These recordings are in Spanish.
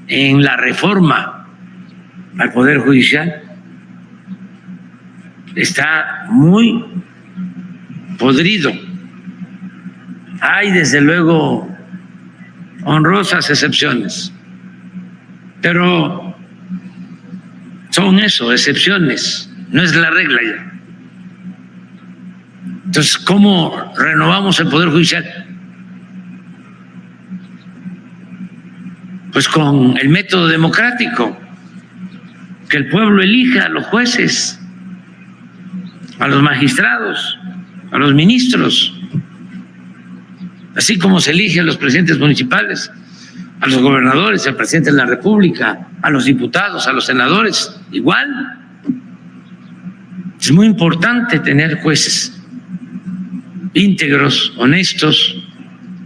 en la reforma al Poder Judicial está muy podrido. Hay desde luego honrosas excepciones, pero son eso, excepciones, no es la regla ya. Entonces, ¿cómo renovamos el Poder Judicial? Pues con el método democrático, que el pueblo elija a los jueces, a los magistrados, a los ministros, así como se elige a los presidentes municipales, a los gobernadores, al presidente de la República, a los diputados, a los senadores, igual. Es muy importante tener jueces íntegros, honestos,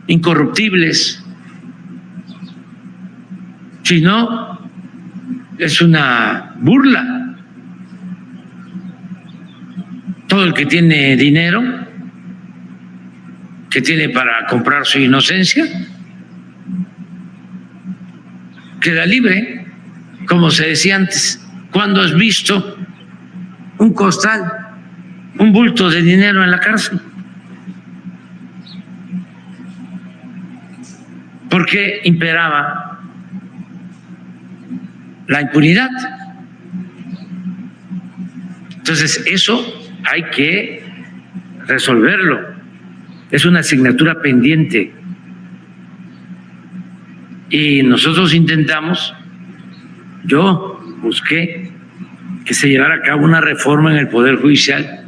incorruptibles. Si no, es una burla. Todo el que tiene dinero, que tiene para comprar su inocencia, queda libre, como se decía antes. ¿Cuándo has visto un costal, un bulto de dinero en la cárcel? Porque imperaba la impunidad. Entonces, eso hay que resolverlo. Es una asignatura pendiente. Y nosotros intentamos, yo busqué que se llevara a cabo una reforma en el Poder Judicial,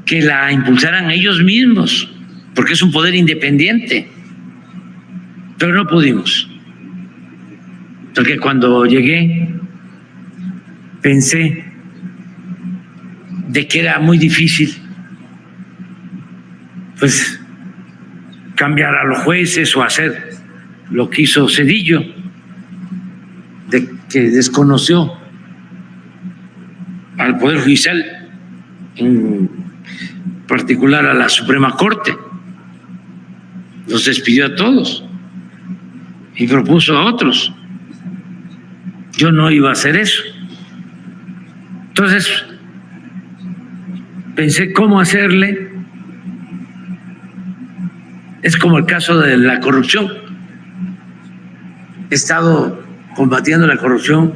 que la impulsaran ellos mismos, porque es un poder independiente. Pero no pudimos, porque cuando llegué pensé de que era muy difícil pues cambiar a los jueces o hacer lo que hizo Zedillo, de que desconoció al Poder Judicial, en particular a la Suprema Corte, los despidió a todos y propuso a otros. Yo no iba a hacer eso. Entonces pensé cómo hacerle. Es como el caso de la corrupción. He estado combatiendo la corrupción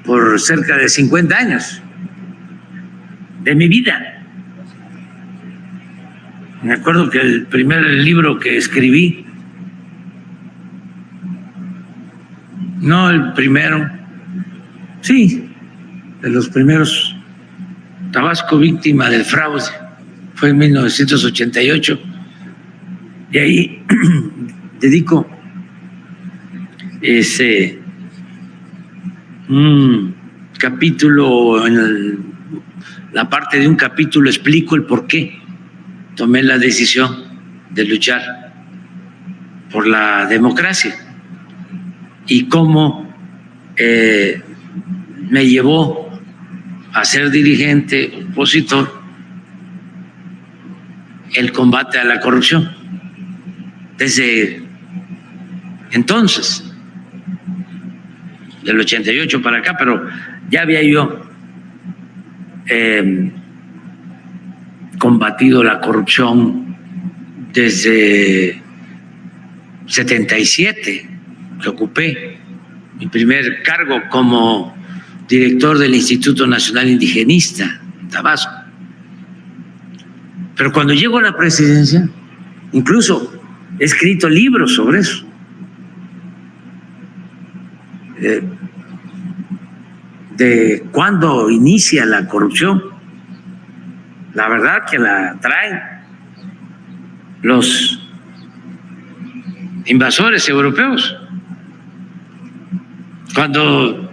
por cerca de 50 años de mi vida. Me acuerdo que el primer libro que escribí, no el primero, sí, de los primeros, Tabasco víctima del fraude, fue en 1988, y ahí dedico un capítulo, la parte de un capítulo explico el por qué tomé la decisión de luchar por la democracia y cómo me llevó a ser dirigente opositor el combate a la corrupción. Desde entonces, del 88 para acá, pero ya había yo combatido la corrupción desde 77, que ocupé mi primer cargo como director del Instituto Nacional Indigenista en Tabasco. Pero cuando llego a la presidencia, incluso he escrito libros sobre eso. De cuándo inicia la corrupción. La verdad que la traen los invasores europeos. Cuando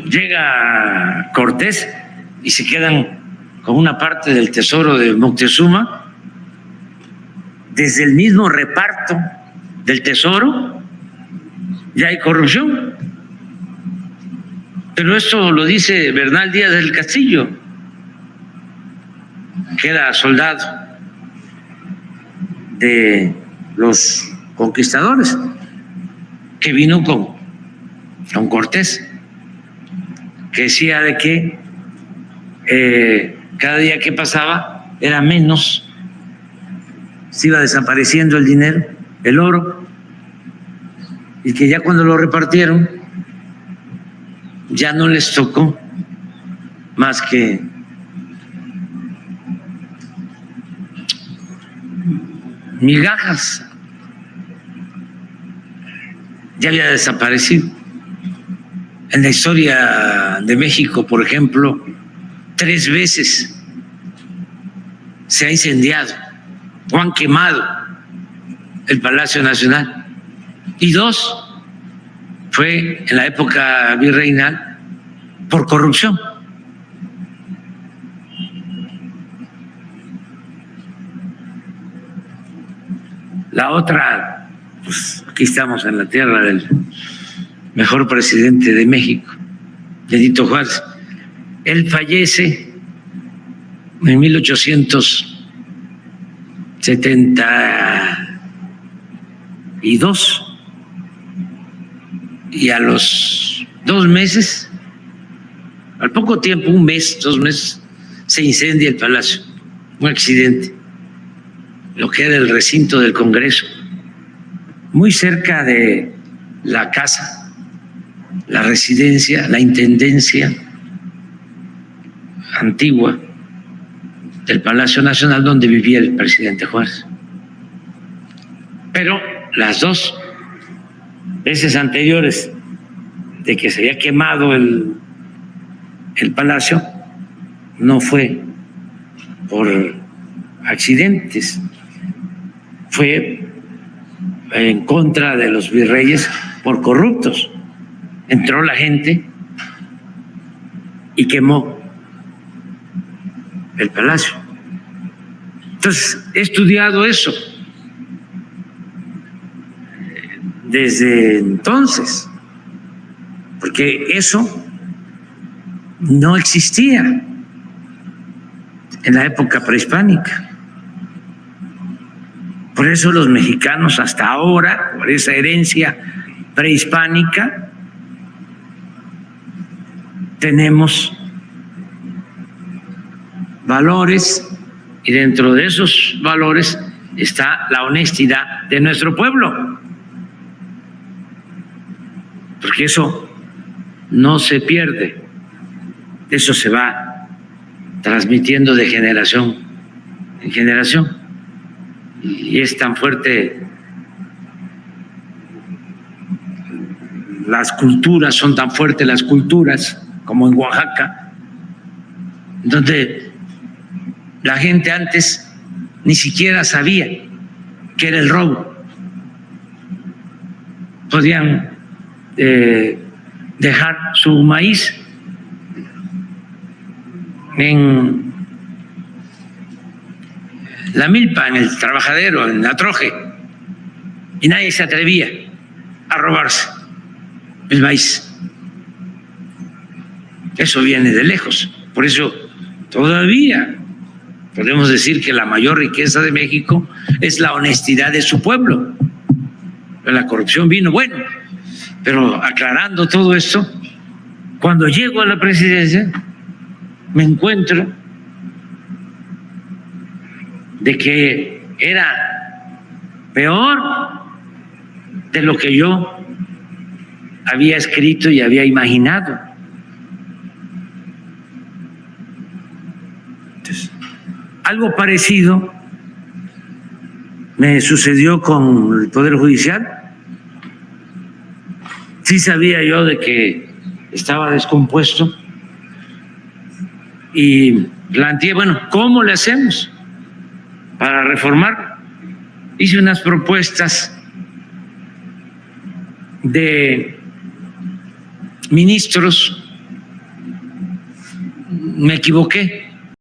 llega Cortés y se quedan con una parte del tesoro de Moctezuma, desde el mismo reparto del tesoro ya hay corrupción. Pero esto lo dice Bernal Díaz del Castillo, que era soldado de los conquistadores, que vino con Cortés, que decía de que cada día que pasaba era menos, se iba desapareciendo el dinero, el oro, y que ya cuando lo repartieron ya no les tocó más que migajas, ya había desaparecido. En la historia de México, por ejemplo, 3 veces se ha incendiado o han quemado el Palacio Nacional, y 2 fue en la época virreinal por corrupción. La otra, pues aquí estamos en la tierra del mejor presidente de México, Benito Juárez. Él fallece en 1872 y a los 2 meses, al poco tiempo, 1 mes, 2 meses, se incendia el palacio, un accidente, lo que era el recinto del Congreso, muy cerca de la casa, la residencia, la intendencia antigua del Palacio Nacional donde vivía el presidente Juárez. Pero las 2 veces anteriores de que se había quemado el palacio no fue por accidentes, fue en contra de los virreyes por corruptos. Entró la gente y quemó el palacio. Entonces, he estudiado eso desde entonces, porque eso no existía en la época prehispánica. Por eso los mexicanos hasta ahora, por esa herencia prehispánica, tenemos valores, y dentro de esos valores está la honestidad de nuestro pueblo, porque eso no se pierde, eso se va transmitiendo de generación en generación, y es tan fuerte, las culturas son tan fuertes, las culturas como en Oaxaca, donde la gente antes ni siquiera sabía qué era el robo. Podían dejar su maíz en la milpa, en el trabajadero, en la troje, y nadie se atrevía a robarse el maíz. Eso viene de lejos. Por eso todavía podemos decir que la mayor riqueza de México es la honestidad de su pueblo. La corrupción vino, bueno, pero aclarando todo esto, cuando llego a la presidencia me encuentro de que era peor de lo que yo había escrito y había imaginado. Entonces, algo parecido me sucedió con el Poder Judicial. Sí sabía yo de que estaba descompuesto y planteé, bueno, ¿cómo le hacemos para reformar? Hice unas propuestas de ministros, me equivoqué,